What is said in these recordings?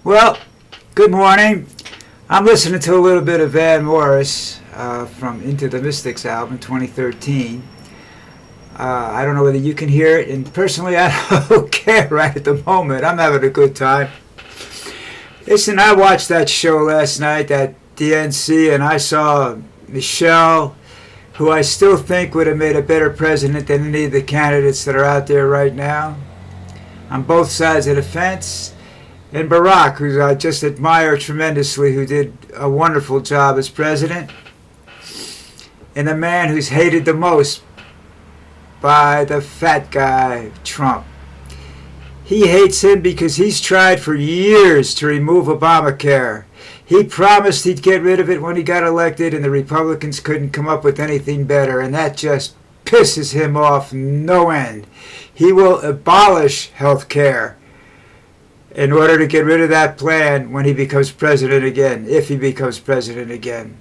Well, good morning. I'm listening to a little bit of Van Morris from Into the Mystics album 2013. I don't know whether you can hear it, and personally I don't care right at the moment. I'm having a good time. Listen, I watched that show last night, that DNC, and I saw Michelle, who I still think would have made a better president than any of the candidates that are out there right now, on both sides of the fence. And Barack, who I just admire tremendously, who did a wonderful job as president. And the man who's hated the most by the fat guy, Trump. He hates him because he's tried for years to remove Obamacare. He promised he'd get rid of it when he got elected, and the Republicans couldn't come up with anything better, and that just pisses him off no end. He will abolish health care in order to get rid of that plan when he becomes president again, if he becomes president again.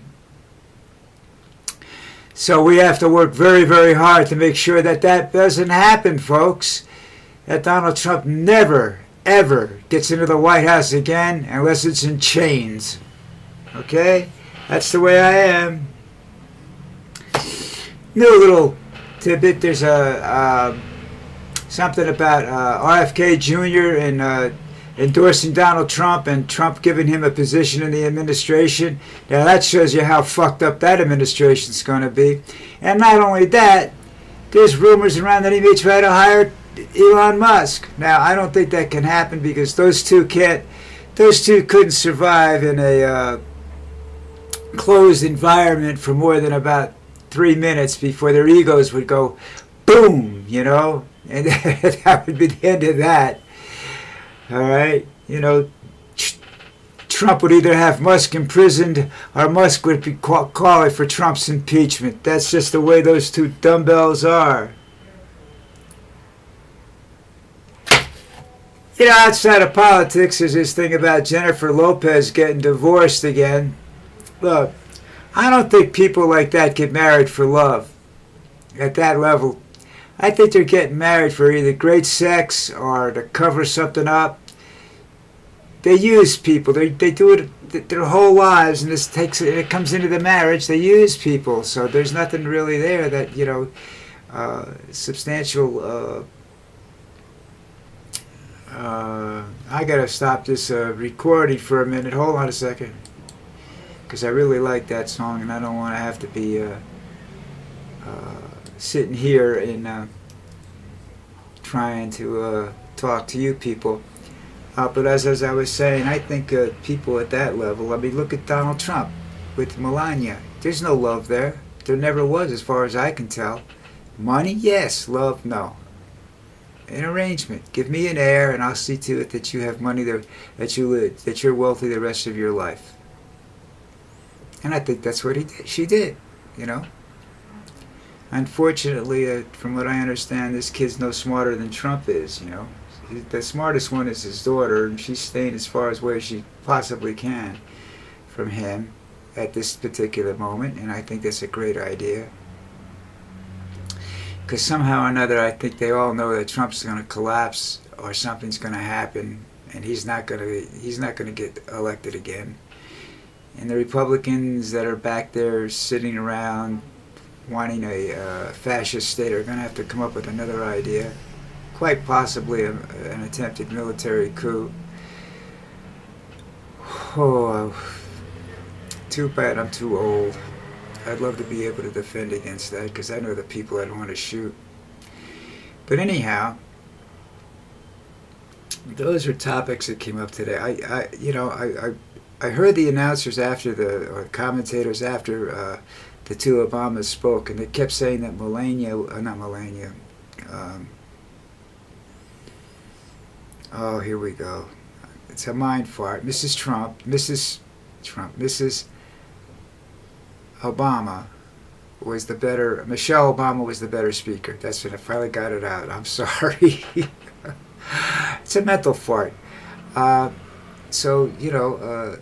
So we have to work very, very hard to make sure that that doesn't happen, folks. That Donald Trump never, ever gets into the White House again unless it's in chains. Okay? That's the way I am. New little tidbit. There's something about RFK Jr. and endorsing Donald Trump and Trump giving him a position in the administration. Now that shows you how fucked up that administration's going to be. And not only that, there's rumors around that he may try to hire Elon Musk. Now I don't think that can happen because those two couldn't survive in a closed environment for more than about 3 minutes before their egos would go boom, you know, and that would be the end of that. All right, you know, Trump would either have Musk imprisoned or Musk would be calling for Trump's impeachment. That's just the way those two dumbbells are. You know, outside of politics, there's this thing about Jennifer Lopez getting divorced again. Look, I don't think people like that get married for love at that level. I think they're getting married for either great sex or to cover something up. They use people. They do it their whole lives, and it comes into the marriage. They use people, so there's nothing really there that, you know, substantial. I gotta stop this recording for a minute. Hold on a second, because I really like that song, and I don't want to have to be sitting here and trying to talk to you people. But as I was saying, I think people at that level, I mean, look at Donald Trump with Melania. There's no love there. There never was, as far as I can tell. Money, yes. Love, no. An arrangement. Give me an heir, and I'll see to it that you have money there, that you're wealthy the rest of your life. And I think that's what she did, you know. Unfortunately, from what I understand, this kid's no smarter than Trump is, you know. The smartest one is his daughter, and she's staying as far away as she possibly can from him at this particular moment, and I think that's a great idea. Because somehow or another, I think they all know that Trump's going to collapse or something's going to happen, and he's not going to get elected again. And the Republicans that are back there sitting around wanting a fascist state are going to have to come up with another idea, quite possibly an attempted military coup. Oh, too bad I'm too old. I'd love to be able to defend against that, because I know the people I'd want to shoot. But anyhow, those are topics that came up today. I heard the announcers or commentators after the two Obamas spoke, and they kept saying that oh, here we go. It's a mind fart. Mrs. Obama was the better, Michelle Obama was the better speaker. That's when I finally got it out. I'm sorry. It's a mental fart. So, you know,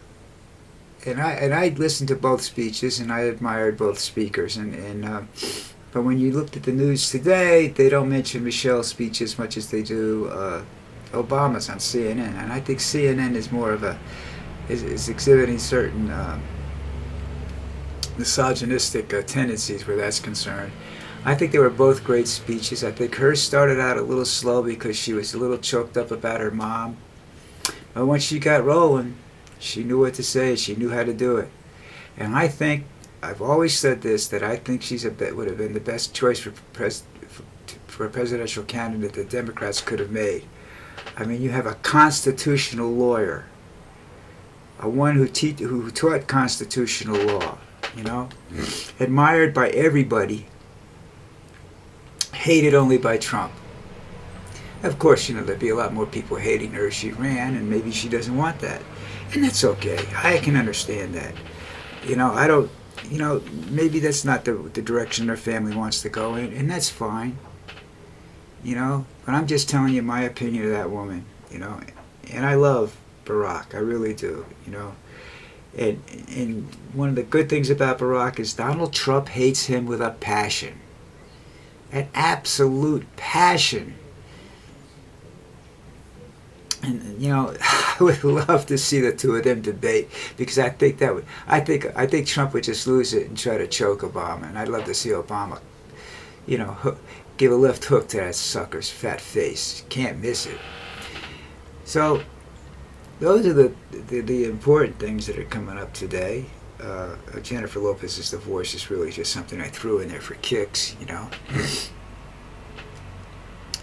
and I listened to both speeches, and I admired both speakers, but when you looked at the news today, they don't mention Michelle's speech as much as they do Obama's on CNN, and I think CNN is more of a is exhibiting certain misogynistic tendencies where that's concerned. I think they were both great speeches. I think hers started out a little slow because she was a little choked up about her mom. But once she got rolling, she knew what to say. She knew how to do it. And I think, I've always said this, that I think would have been the best choice for a presidential candidate the Democrats could have made. I mean, you have a constitutional lawyer, one who taught constitutional law, you know, admired by everybody, hated only by Trump. Of course, you know, there'd be a lot more people hating her if she ran, and maybe she doesn't want that. And that's okay. I can understand that. You know, I don't, you know, maybe that's not the direction their family wants to go in, and that's fine. You know, but I'm just telling you my opinion of that woman, you know. And I love Barack, I really do, you know. And one of the good things about Barack is Donald Trump hates him with a passion. An absolute passion. And you know, I would love to see the two of them debate, because I think Trump would just lose it and try to choke Obama, and I'd love to see Obama, you know, give a left hook to that sucker's fat face. Can't miss it. So those are the important things that are coming up today. Jennifer Lopez's divorce is really just something I threw in there for kicks, you know,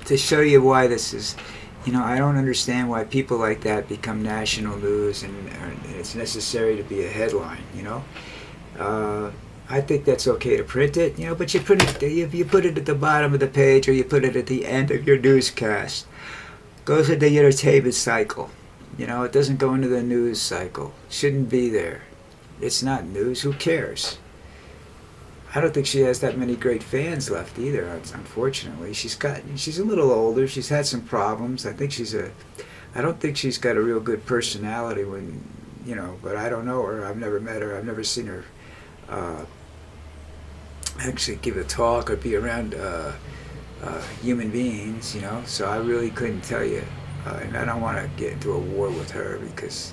to show you why this is. You know, I don't understand why people like that become national news, and it's necessary to be a headline, you know. I think that's okay to print it, you know, but you put it at the bottom of the page, or you put it at the end of your newscast. Goes into the entertainment cycle. You know, it doesn't go into the news cycle. Shouldn't be there. It's not news. Who cares? I don't think she has that many great fans left either, unfortunately. She's a little older. She's had some problems. I don't think she's got a real good personality when, you know, but I don't know her. I've never met her. I've never seen her actually give a talk or be around human beings, you know, so I really couldn't tell you. And I don't want to get into a war with her, because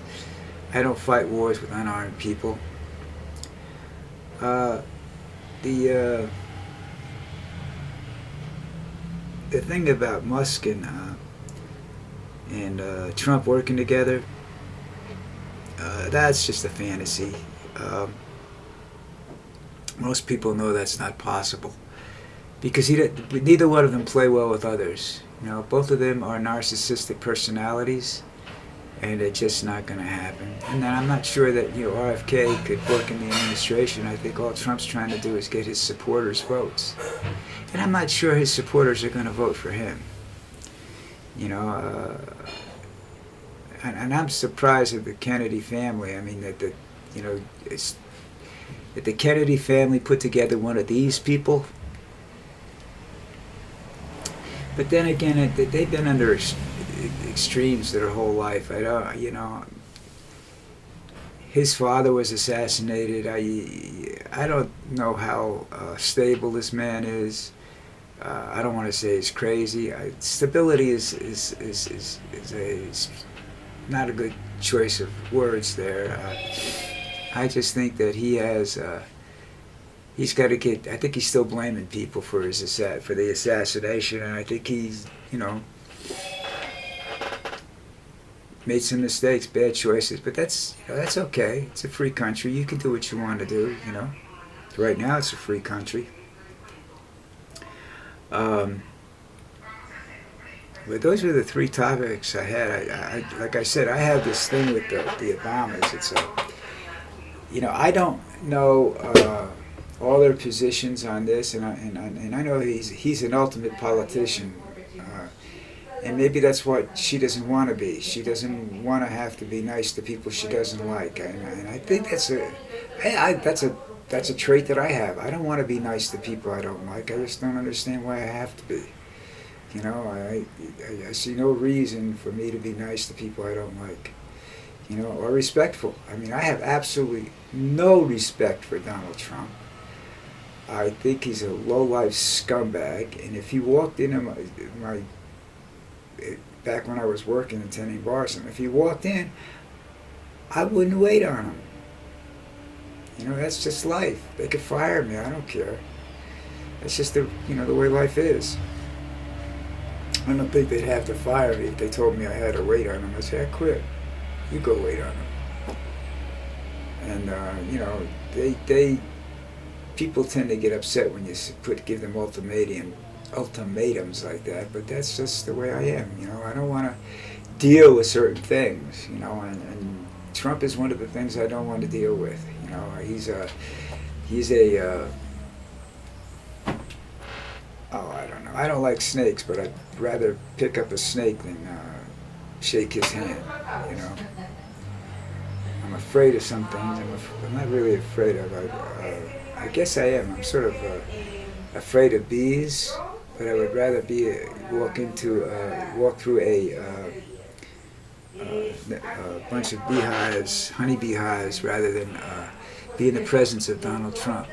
I don't fight wars with unarmed people. The thing about Musk and Trump working together, that's just a fantasy. Most people know that's not possible, because neither one of them play well with others. You know, both of them are narcissistic personalities, and it's just not going to happen. And then I'm not sure that, you know, RFK could work in the administration. I think all Trump's trying to do is get his supporters' votes, and I'm not sure his supporters are going to vote for him. You know, and I'm surprised at the Kennedy family. I mean, that the Kennedy family put together one of these people. But then again, they've been under extremes their whole life. I don't, you know. His father was assassinated. I don't know how stable this man is. I don't want to say he's crazy. Stability is not a good choice of words there. I just think that he has. He's got to get. I think he's still blaming people for the assassination, and I think he's, you know, made some mistakes, bad choices. But that's, you know, that's okay. It's a free country. You can do what you want to do. You know, right now it's a free country. But those were the three topics I had. I like I said, I have this thing with the Obamas. It's you know, I don't know all their positions on this, and I know he's an ultimate politician, and maybe that's what she doesn't want to be. She doesn't want to have to be nice to people she doesn't like, and I think that's a trait that I have. I don't want to be nice to people I don't like. I just don't understand why I have to be. You know, I see no reason for me to be nice to people I don't like. You know, or respectful. I mean, I have absolutely no respect for Donald Trump. I think he's a low-life scumbag, and if he walked into back when I was working and tending bars, and if he walked in, I wouldn't wait on him. You know, that's just life. They could fire me. I don't care. That's just the the way life is. I don't think they'd have to fire me if they told me I had to wait on them. I'd say, I quit. You go wait on them. And people tend to get upset when you give them ultimatums like that. But that's just the way I am. I don't want to deal with certain things. And Trump is one of the things I don't want to deal with. I don't know. I don't like snakes, but I'd rather pick up a snake than shake his hand. I'm afraid of some things. I'm not really afraid of. I guess I am. I'm sort of afraid of bees, but I would rather walk through a bunch of beehives, honey beehives, rather than be in the presence of Donald Trump.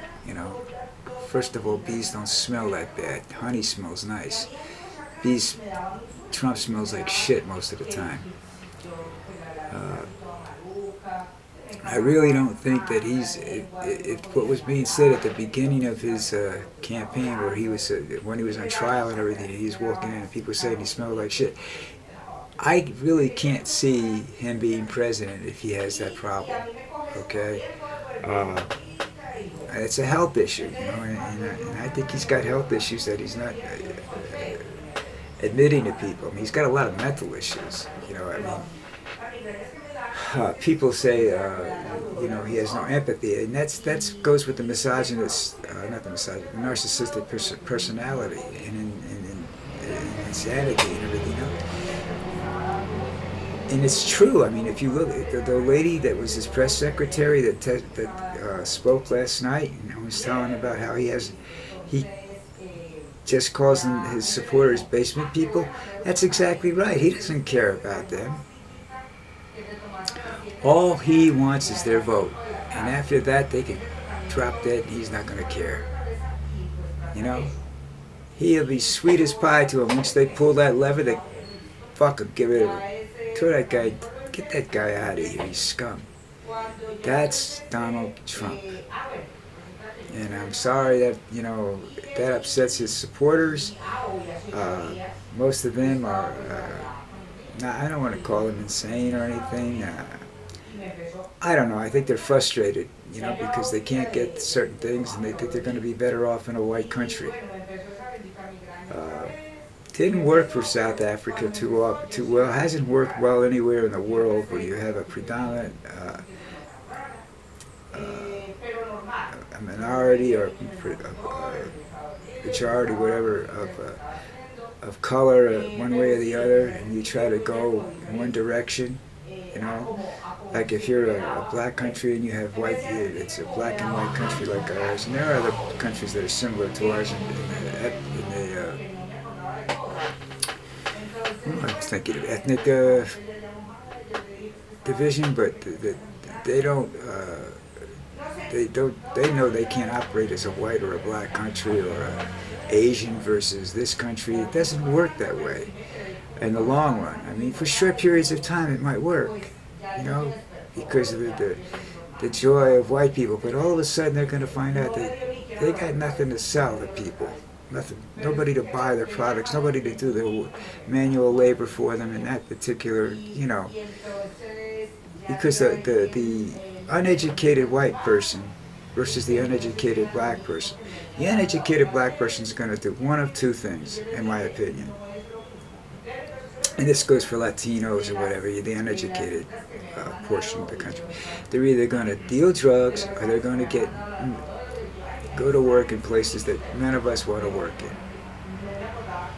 First of all, bees don't smell that bad. Honey smells nice. Trump smells like shit most of the time. I really don't think that what was being said at the beginning of his campaign, where he was when he was on trial and everything, he was walking in and people were saying he smelled like shit. I really can't see him being president if he has that problem. Okay, it's a health issue, and I think he's got health issues that he's not admitting to people. I mean, he's got a lot of mental issues. People say, he has no empathy, and that goes with the misogynist, the narcissistic personality and insanity and everything else. And it's true. I mean, if you look at the lady that was his press secretary that spoke last night, was telling about how he just calls them his supporters basement people. That's exactly right. He doesn't care about them. All he wants is their vote, and after that they can drop dead and he's not going to care. He'll be sweet as pie to him. Once they pull that lever, they fuck him, get rid of him. Throw that guy, get that guy out of here, he's scum. That's Donald Trump. And I'm sorry that, that upsets his supporters. Most of them are, I don't want to call them insane or anything. I don't know. I think they're frustrated, because they can't get certain things and they think they're going to be better off in a white country. Didn't work for South Africa too well. Hasn't worked well anywhere in the world where you have a predominant a minority or a majority, whatever, of color, one way or the other, and you try to go in one direction. Like if you're a black country and you have white, it's a black and white country like ours, and there are other countries that are similar to ours I'm thinking of ethnic division, but they know they can't operate as a white or a black country or a Asian versus this country. It doesn't work that way in the long run. I mean, for short periods of time it might work, because of the joy of white people, but all of a sudden they're going to find out that they got nothing to sell to people. Nothing, nobody to buy their products, nobody to do their manual labor for them in that particular, because the uneducated white person versus the uneducated black person. The uneducated black person is going to do one of two things, in my opinion. And this goes for Latinos or whatever, the uneducated portion of the country. They're either going to deal drugs or they're going to go to work in places that none of us want to work in.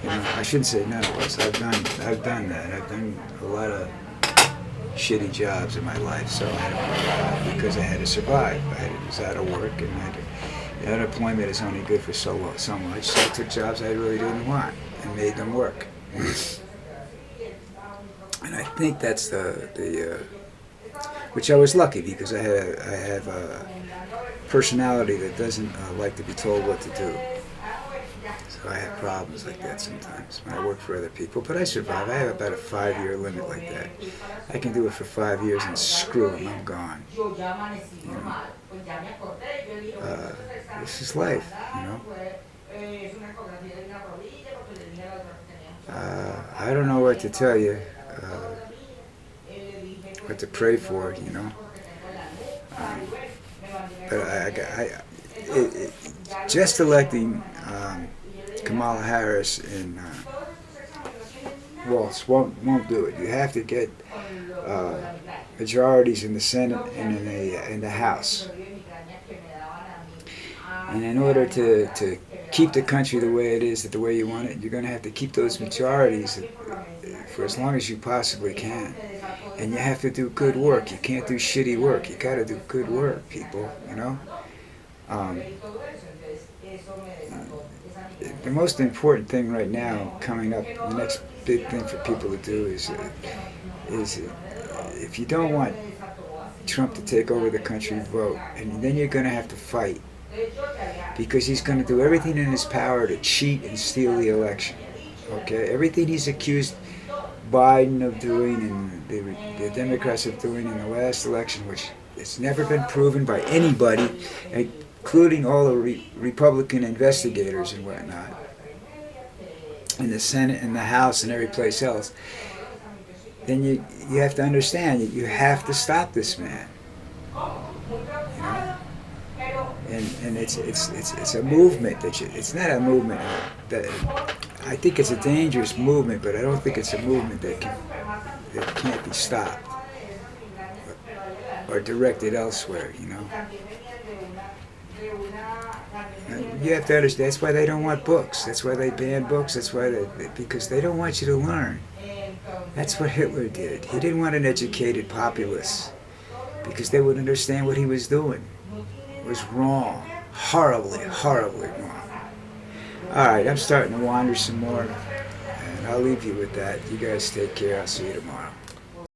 I shouldn't say none of us. I've done that. I've done a lot of shitty jobs in my life, so because I had to survive. I was out of work, and unemployment is only good for so much. So I took jobs I really didn't want and made them work. And I think that's which I was lucky, because I have a personality that doesn't like to be told what to do. So I have problems like that sometimes when I work for other people, but I survive. I have about a 5-year limit like that. I can do it for 5 years and screw them, I'm gone. You know? This is life, you know. I don't know what to tell you, what to pray for, you know. But just electing Kamala Harris in Waltz won't do it. You have to get majorities in the Senate and in the House. And in order to keep the country the way it is, the way you want it, you're going to have to keep those majorities for as long as you possibly can. And you have to do good work. You can't do shitty work. You got to do good work, people, you know. The most important thing right now coming up, the next big thing for people to do is if you don't want Trump to take over the country, vote. And then you're going to have to fight, because he's going to do everything in his power to cheat and steal the election. Okay? Everything he's accused Biden of doing and the Democrats of doing in the last election, which it's never been proven by anybody, including all the Republican investigators and whatnot, in the Senate and the House and every place else, then you have to understand that you have to stop this man. You know? And it's a movement it's not a movement that I think it's a dangerous movement, but I don't think it's a movement that can't be stopped or directed elsewhere, you know. And you have to understand, that's why they don't want books. That's why they ban books. That's why because they don't want you to learn. That's what Hitler did. He didn't want an educated populace, because they would understand what he was doing. It was wrong. Horribly, horribly wrong. Alright, I'm starting to wander some more, and I'll leave you with that. You guys take care. I'll see you tomorrow.